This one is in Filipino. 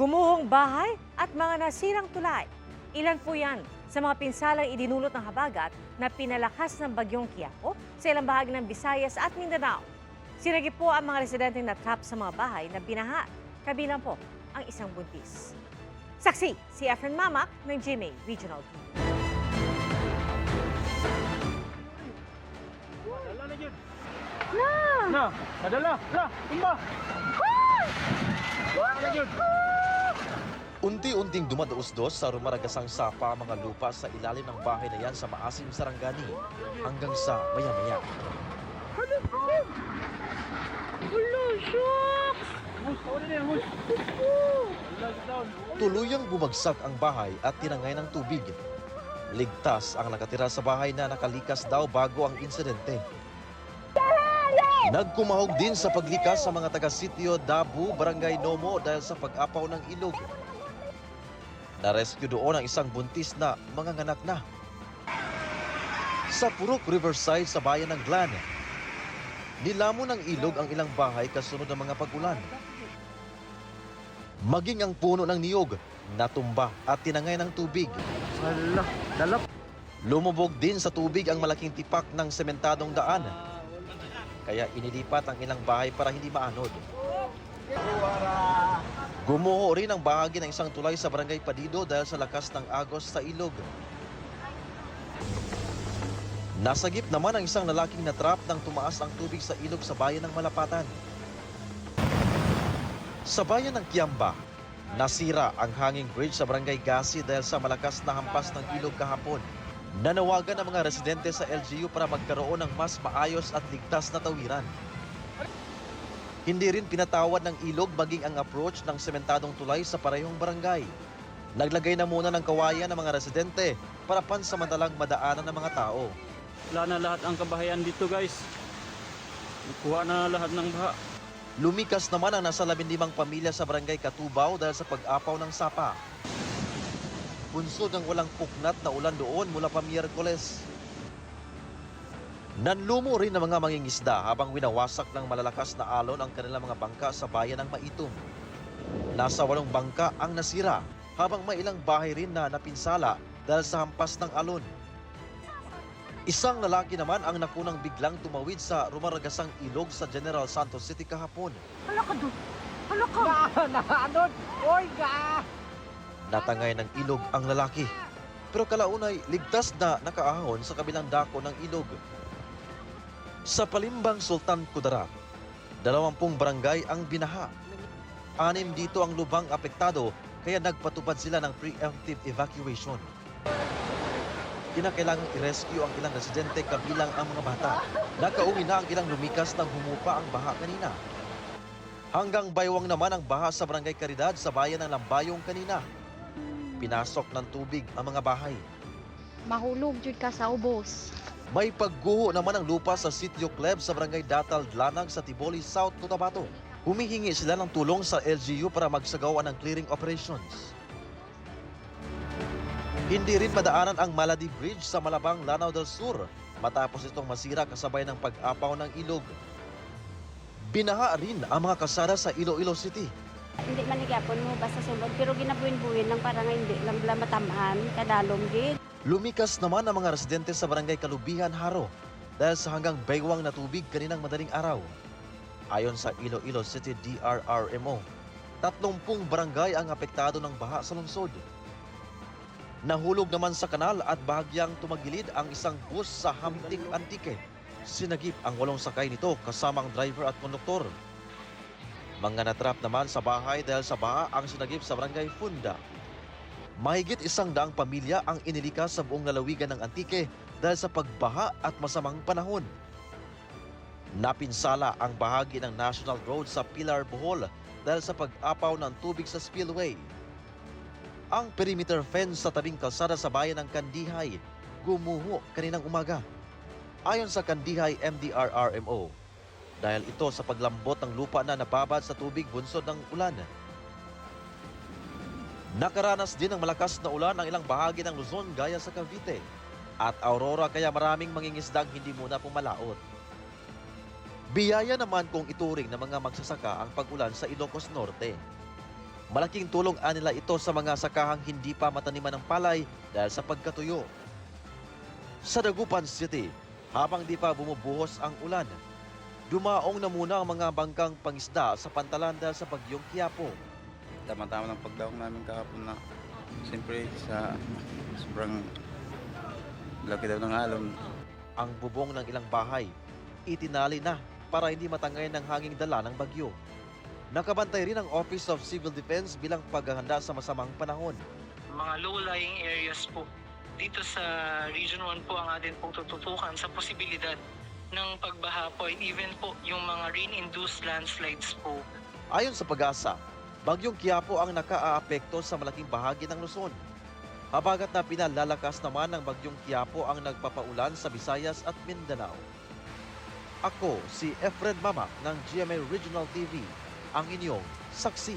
Gumuhong bahay at mga nasirang tulay. Ilan po yan sa mga pinsalang idinulot ng habagat na pinalakas ng bagyong Quiapo sa ilang bahagi ng Visayas at Mindanao. Sinagip po ang mga residente na trap sa mga bahay na binaha, kabilang po ang isang buntis. Saksi si Efren Mamak ng GMA Regional Team. Na, madala, la, tumba. Unti-unting dumadaos-dos sa rumaragasang sapa ang mga lupa sa ilalim ng bahay na yan sa Maasim, Sarangani hanggang sa maya-maya. Tuluyang bumagsak ang bahay at tinangay ng tubig. Ligtas ang nakatira sa bahay na nakalikas daw bago ang insidente. Nagkumahog din sa paglikas sa mga taga-sitio Dabu, Barangay Nomo dahil sa pag-apaw ng ilog. Narescue doon ang isang buntis na manganganak na. Sa Purok Riverside sa bayan ng Glan, nilamon ng ilog ang ilang bahay kasunod ng mga pag-ulan. Maging ang puno ng niyog, natumba at tinangay ng tubig. Hala, dalap. Lumubog din sa tubig ang malaking tipak ng sementadong daan. Kaya inilipat ang ilang bahay para hindi maanod. Gumuho rin ang bahagi ng isang tulay sa Barangay Padido dahil sa lakas ng agos sa ilog. Nasagip naman ang isang lalaking natrap nang tumaas ang tubig sa ilog sa bayan ng Malapatan. Sa bayan ng Kiamba, nasira ang hanging bridge sa Barangay Gasi dahil sa malakas na hampas ng ilog kahapon. Nanawagan ang mga residente sa LGU para magkaroon ng mas maayos at ligtas na tawiran. Hindi rin pinatawad ng ilog maging ang approach ng sementadong tulay sa parehong barangay. Naglagay na muna ng kawayan ng mga residente para pansamantalang madaanan ng mga tao. Wala na lahat ang kabahayan dito, guys. Kuha na lahat ng baha. Lumikas naman ang nasa 15 pamilya sa Barangay Katubaw dahil sa pag-apaw ng sapa. Bunsod ng walang puknat na ulan doon mula pa Miyerkules. Nanlumo rin ng mga mangingisda habang winawasak ng malalakas na alon ang kanilang mga bangka sa bayan ng Maitum. Nasa 8 bangka ang nasira habang may ilang bahay rin na napinsala dahil sa hampas ng alon. Isang lalaki naman ang nakunang biglang tumawid sa rumaragasang ilog sa General Santos City kahapon. Hala ka doon! Hala ka! Naanod! Oy, ga! Natangay ng ilog ang lalaki. Pero kalaunay, ligtas na nakaahon sa kabilang dako ng ilog. Sa Palimbang, Sultan Kudarat, 20 barangay ang binaha. 6 dito ang lubang apektado kaya nagpatupad sila ng preemptive evacuation. Kinakailangang i-rescue ang ilang residente kabilang ang mga bata. Nakauwi na ang ilang lumikas nang humupa ang baha kanina. Hanggang baywang naman ang baha sa Barangay Caridad sa bayan ng Lambayong kanina. Pinasok ng tubig ang mga bahay. Mahulog jud ka sa ubos. May pagguho naman ang lupa sa Sitio Club sa Barangay Datal Dlanag sa Tiboli, South Cotabato. Humihingi sila ng tulong sa LGU para magsagawa ng clearing operations. Hindi rin madaanan ang Maladi Bridge sa Malabang, Lanao del Sur matapos itong masira kasabay ng pag-apaw ng ilog. Binaha rin ang mga kasada sa Iloilo City. Hindi man higapon mo basta sulod pero ginabuin-buin lang para nga hindi lang bala matamaan kadalom gid. Lumikas naman ang mga residente sa Barangay Kalubihan, Haro dahil sa hanggang baywang na tubig kaninang madaling araw. Ayon sa Iloilo City DRRMO, 30 barangay ang apektado ng baha sa lungsod. Nahulog naman sa kanal at bahagyang tumagilid ang isang bus sa Hamtik Antique. Sinagip ang 8 sakay nito kasama ang driver at konduktor. Mga natrap naman sa bahay dahil sa baha ang sinagip sa Barangay Funda. Mahigit 100 pamilya ang inilikas sa buong lalawigan ng Antique dahil sa pagbaha at masamang panahon. Napinsala ang bahagi ng National Road sa Pilar, Bohol dahil sa pag-apaw ng tubig sa spillway. Ang perimeter fence sa tabing kalsada sa bayan ng Kandihay gumuho kaninang umaga. Ayon sa Kandihay MDRRMO, dahil ito sa paglambot ng lupa na nababad sa tubig bunsod ng ulan. Nakaranas din ng malakas na ulan ang ilang bahagi ng Luzon gaya sa Cavite at Aurora kaya maraming mangingisdang hindi muna pumalaot. Biyaya naman kung ituring ng mga magsasaka ang pag-ulan sa Ilocos Norte. Malaking tulong anila ito sa mga sakahang hindi pa mataniman ng palay dahil sa pagkatuyo. Sa Dagupan City, habang di pa bumubuhos ang ulan, dumaong na muna ang mga bangkang pangisda sa pantalan dahil sa bagyong Quiapo. Tama-tama ng pagdaong namin kahapon na siyempre sa sobrang laki daw ng alon. Ang bubong ng ilang bahay, itinali na para hindi matangay ng hanging dala ng bagyo. Nakabantay rin ang Office of Civil Defense bilang paghahanda sa masamang panahon. Mga low-lying areas po. Dito sa Region 1 po ang atin pong tututukan sa posibilidad ng pagbaha po and even po yung mga rain-induced landslides po. Ayon sa Pag-asa, bagyong Quiapo ang nakaaapekto sa malaking bahagi ng Luzon. Habagat na pinalalakas naman ng bagyong Quiapo ang nagpapaulan sa Visayas at Mindanao. Ako si Efren Mama ng GMA Regional TV, ang inyong saksi.